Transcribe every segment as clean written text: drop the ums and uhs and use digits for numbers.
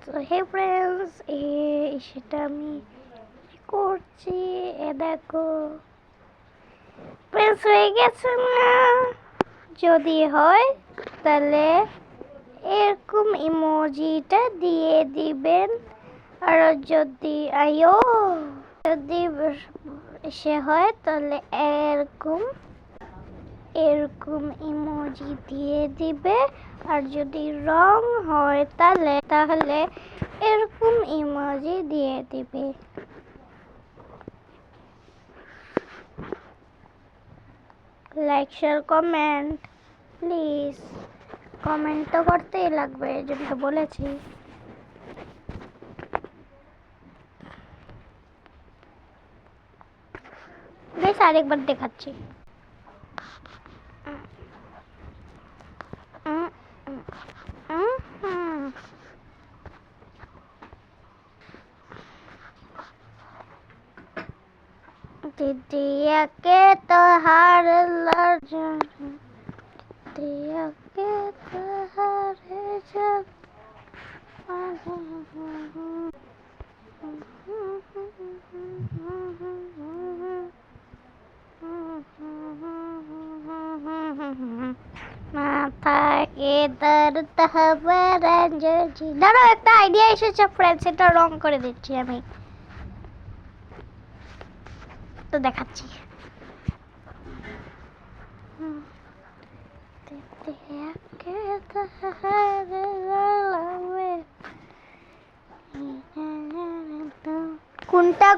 তো হে ফ্রেন্ডস, সেটা আমি করছি। দেখো ফ্রেন্ডস, হয়ে গেছে না? যদি হয় তাহলে এরকম ইমোজিটা দিয়ে দিবেন। আর যদি যদি সে হয় তাহলে এরকম ইমোজি দিয়ে দিবে। আর যদি রং হয় তাহলে এরকম ইমোজি দিয়ে দিবে। Like share comment please. Comment তো করতেই লাগবে, যেটা বলেছি। বেশ, আরেকবার দেখাচ্ছি। दिया के तोहार दिया के तोहार जब মাথা কে দর্দ হবে রঞ্জি। দাঁড়াও, একটা আইডিয়া এসেছে ফ্রেন্ডস, এটা রং করে দিচ্ছি আমি, তো দেখাচ্ছি। কোনটা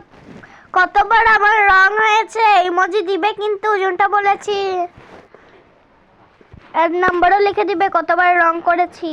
কতবার আমার রং হয়েছে ইমোজি দিবে, কিন্তু ওজনটা বলেছি, এর নাম্বারও লিখে দিবে কতবার রং করেছি।